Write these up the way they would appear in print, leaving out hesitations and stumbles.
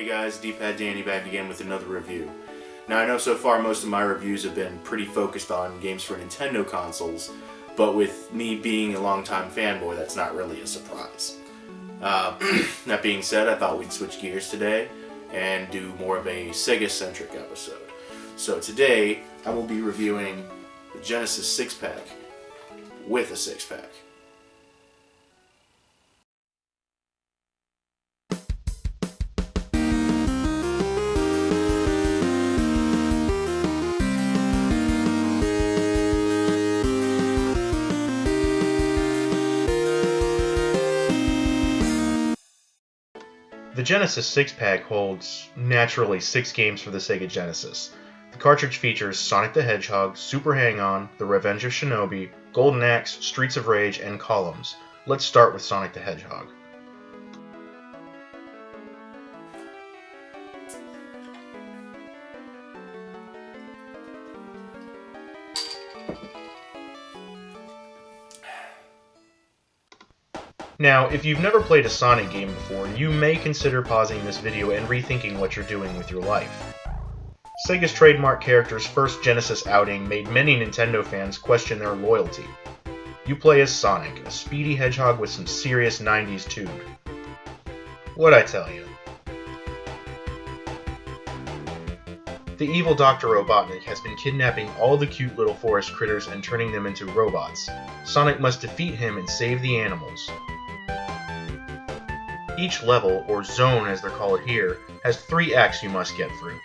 Hey guys, D-Pad Danny back again with another review. Now I know so far most of my reviews have been pretty focused on games for Nintendo consoles, but with me being a longtime fanboy, that's not really a surprise. That being said, I thought we'd switch gears today and do more of a Sega-centric episode. So today, I will be reviewing the Genesis 6-pack with a 6-pack. The Genesis 6-pack holds, naturally, 6 games for the Sega Genesis. The cartridge features Sonic the Hedgehog, Super Hang-On, The Revenge of Shinobi, Golden Axe, Streets of Rage, and Columns. Let's start with Sonic the Hedgehog. Now, if you've never played a Sonic game before, you may consider pausing this video and rethinking what you're doing with your life. Sega's trademark character's first Genesis outing made many Nintendo fans question their loyalty. You play as Sonic, a speedy hedgehog with some serious 90s tune. What'd I tell you? The evil Dr. Robotnik has been kidnapping all the cute little forest critters and turning them into robots. Sonic must defeat him and save the animals. Each level, or zone as they're called here, has 3 acts you must get through.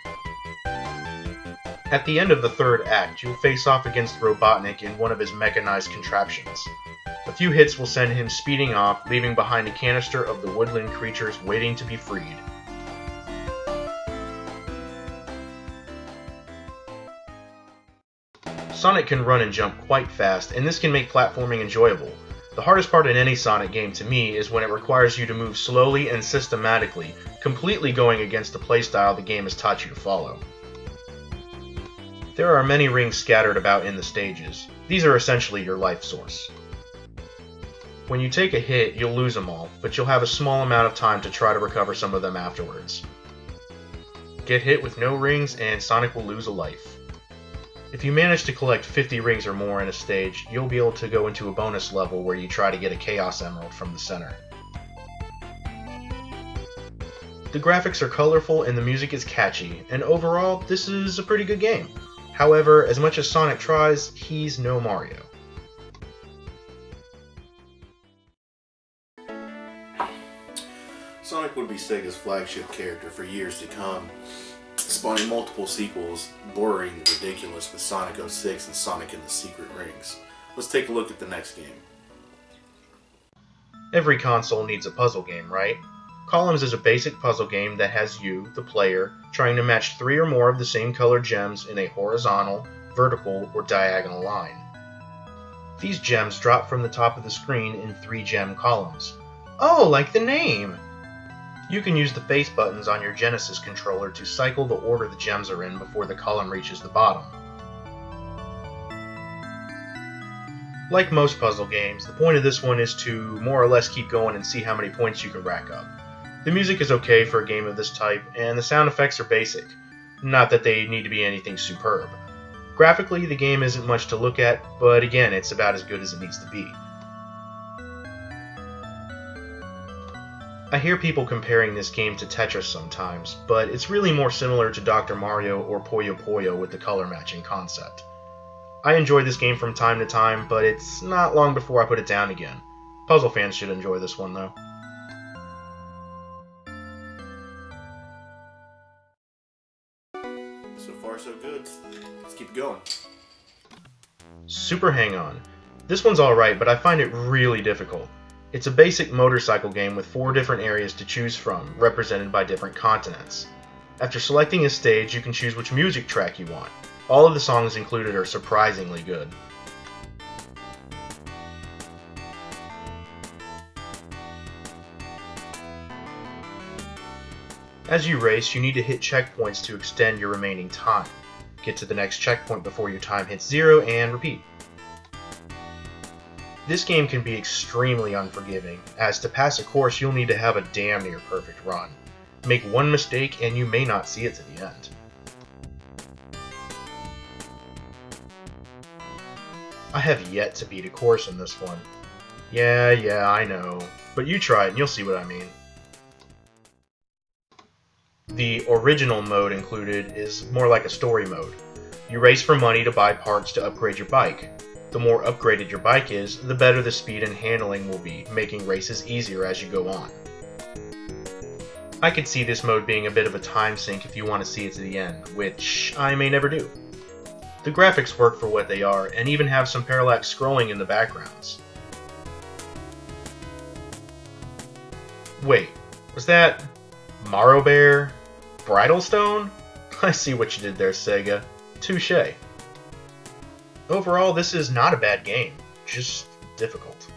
At the end of the 3rd act, you'll face off against Robotnik in one of his mechanized contraptions. A few hits will send him speeding off, leaving behind a canister of the woodland creatures waiting to be freed. Sonic can run and jump quite fast, and this can make platforming enjoyable. The hardest part in any Sonic game to me is when it requires you to move slowly and systematically, completely going against the playstyle the game has taught you to follow. There are many rings scattered about in the stages. These are essentially your life source. When you take a hit, you'll lose them all, but you'll have a small amount of time to try to recover some of them afterwards. Get hit with no rings and Sonic will lose a life. If you manage to collect 50 rings or more in a stage, you'll be able to go into a bonus level where you try to get a Chaos Emerald from the center. The graphics are colorful and the music is catchy, and overall, this is a pretty good game. However, as much as Sonic tries, he's no Mario. Sonic would be Sega's flagship character for years to come, spawning multiple sequels bordering the ridiculous with Sonic 06 and Sonic and the Secret Rings. Let's take a look at the next game. Every console needs a puzzle game, right? Columns is a basic puzzle game that has you, the player, trying to match 3 or more of the same colored gems in a horizontal, vertical, or diagonal line. These gems drop from the top of the screen in 3 gem columns. Oh, like the name! You can use the face buttons on your Genesis controller to cycle the order the gems are in before the column reaches the bottom. Like most puzzle games, the point of this one is to more or less keep going and see how many points you can rack up. The music is okay for a game of this type, and the sound effects are basic. Not that they need to be anything superb. Graphically, the game isn't much to look at, but again, it's about as good as it needs to be. I hear people comparing this game to Tetris sometimes, but it's really more similar to Dr. Mario or Puyo Puyo with the color matching concept. I enjoy this game from time to time, but it's not long before I put it down again. Puzzle fans should enjoy this one though. So far so good. Let's keep it going. Super Hang-On. This one's alright, but I find it really difficult. It's a basic motorcycle game with 4 different areas to choose from, represented by different continents. After selecting a stage, you can choose which music track you want. All of the songs included are surprisingly good. As you race, you need to hit checkpoints to extend your remaining time. Get to the next checkpoint before your time hits 0 and repeat. This game can be extremely unforgiving, as to pass a course you'll need to have a damn near perfect run. Make one mistake and you may not see it to the end. I have yet to beat a course in this one. Yeah, I know. But you try it and you'll see what I mean. The original mode included is more like a story mode. You race for money to buy parts to upgrade your bike. The more upgraded your bike is, the better the speed and handling will be, making races easier as you go on. I could see this mode being a bit of a time sink if you want to see it to the end, which I may never do. The graphics work for what they are, and even have some parallax scrolling in the backgrounds. Wait, was that Morrowbear? Bridlestone? I see what you did there, Sega. Touché. Overall, this is not a bad game, just difficult.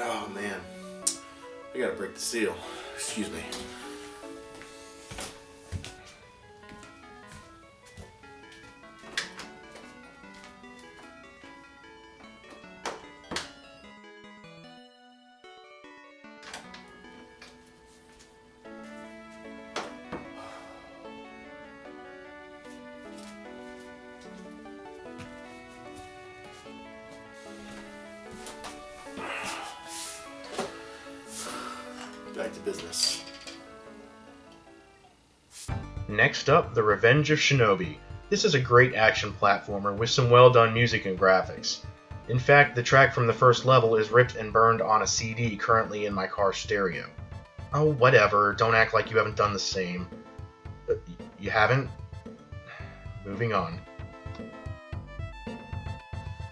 Oh man, I gotta break the seal. Excuse me. Back to business. Next up, The Revenge of Shinobi. This is a great action platformer with some well done music and graphics. In fact, the track from the first level is ripped and burned on a CD currently in my car stereo. Oh, whatever, don't act like you haven't done the same. You haven't? Moving on.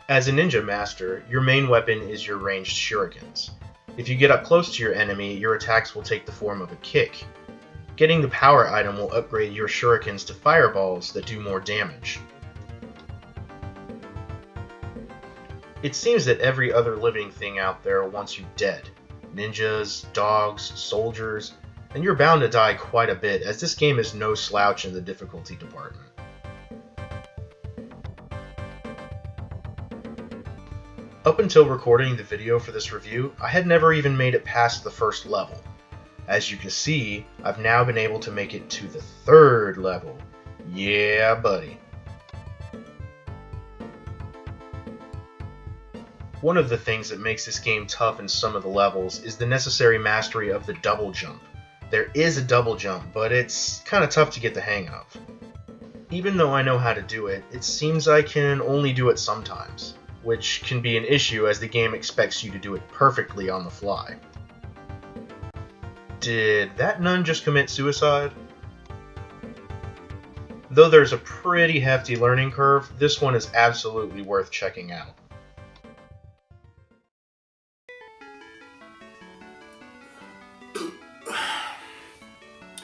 As a ninja master, your main weapon is your ranged shurikens. If you get up close to your enemy, your attacks will take the form of a kick. Getting the power item will upgrade your shurikens to fireballs that do more damage. It seems that every other living thing out there wants you dead. Ninjas, dogs, soldiers, and you're bound to die quite a bit, as this game is no slouch in the difficulty department. Up until recording the video for this review, I had never even made it past the first level. As you can see, I've now been able to make it to the third level. Yeah, buddy. One of the things that makes this game tough in some of the levels is the necessary mastery of the double jump. There is a double jump, but it's kinda tough to get the hang of. Even though I know how to do it, it seems I can only do it sometimes, which can be an issue as the game expects you to do it perfectly on the fly. Did that nun just commit suicide? Though there's a pretty hefty learning curve, this one is absolutely worth checking out.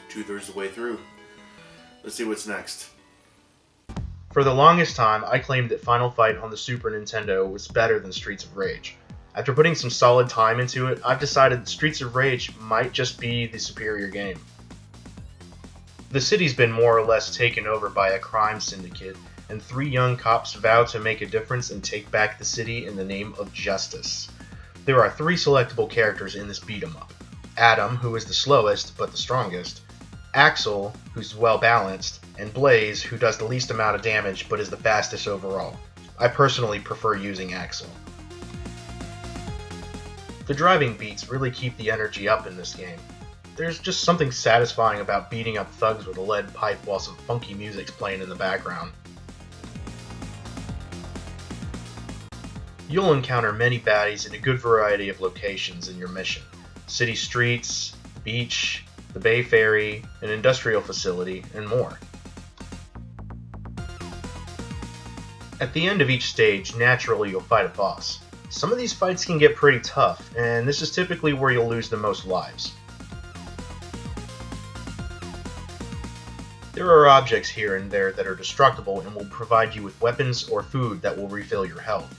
Two-thirds of the way through. Let's see what's next. For the longest time, I claimed that Final Fight on the Super Nintendo was better than Streets of Rage. After putting some solid time into it, I've decided that Streets of Rage might just be the superior game. The city's been more or less taken over by a crime syndicate, and 3 young cops vow to make a difference and take back the city in the name of justice. There are 3 selectable characters in this beat-em-up. Adam, who is the slowest but the strongest, Axel, who's well balanced, and Blaze, who does the least amount of damage but is the fastest overall. I personally prefer using Axel. The driving beats really keep the energy up in this game. There's just something satisfying about beating up thugs with a lead pipe while some funky music's playing in the background. You'll encounter many baddies in a good variety of locations in your mission. City streets, the beach, the Bay Ferry, an industrial facility, and more. At the end of each stage, naturally you'll fight a boss. Some of these fights can get pretty tough, and this is typically where you'll lose the most lives. There are objects here and there that are destructible and will provide you with weapons or food that will refill your health.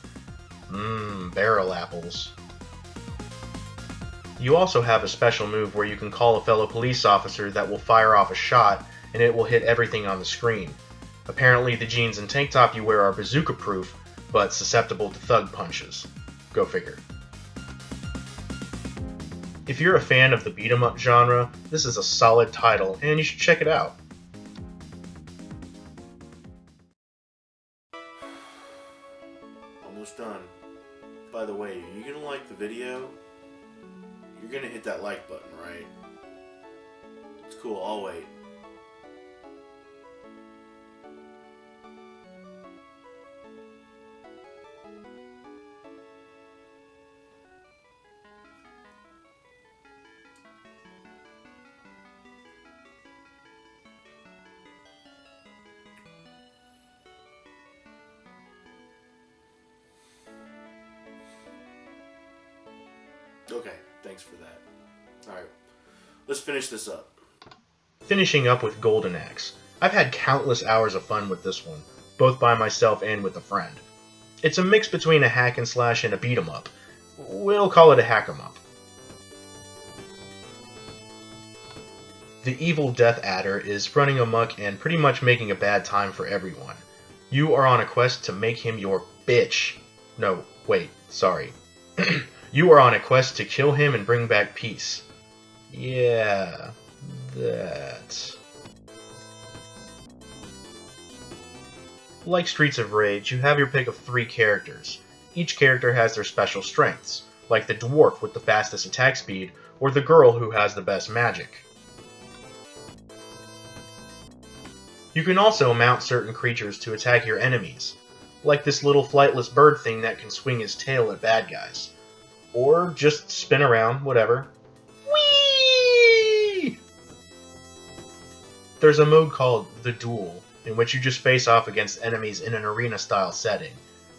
Barrel apples. You also have a special move where you can call a fellow police officer that will fire off a shot and it will hit everything on the screen. Apparently the jeans and tank top you wear are bazooka proof, but susceptible to thug punches. Go figure. If you're a fan of the beat-em-up genre, this is a solid title and you should check it out. Almost done. By the way, are you gonna like the video? You're gonna hit that like button, right? It's cool, I'll wait. Okay, thanks for that. Alright, let's finish this up. Finishing up with Golden Axe. I've had countless hours of fun with this one, both by myself and with a friend. It's a mix between a hack and slash and a beat 'em up. We'll call it a hack 'em up. The evil Death Adder is running amok and pretty much making a bad time for everyone. You are on a quest to make him your bitch. No, wait, sorry. You are on a quest to kill him and bring back peace. Yeah, that. Like Streets of Rage, you have your pick of 3 characters. Each character has their special strengths, like the dwarf with the fastest attack speed, or the girl who has the best magic. You can also mount certain creatures to attack your enemies, like this little flightless bird thing that can swing his tail at bad guys. Or just spin around, whatever. Whee! There's a mode called The Duel, in which you just face off against enemies in an arena-style setting.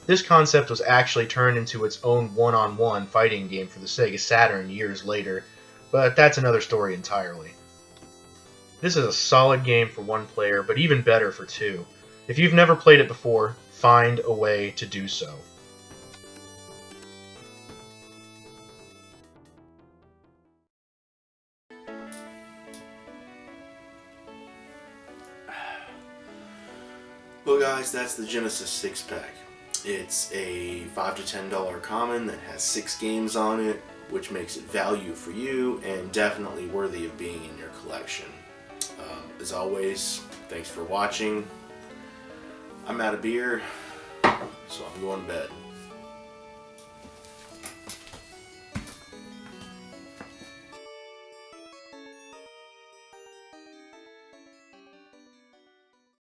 This concept was actually turned into its own one-on-one fighting game for the Sega Saturn years later, but that's another story entirely. This is a solid game for 1 player, but even better for 2. If you've never played it before, find a way to do so. Well guys, that's the Genesis 6-pack. It's a $5 to $10 common that has 6 games on it, which makes it value for you and definitely worthy of being in your collection. As always, thanks for watching. I'm out of beer, so I'm going to bed.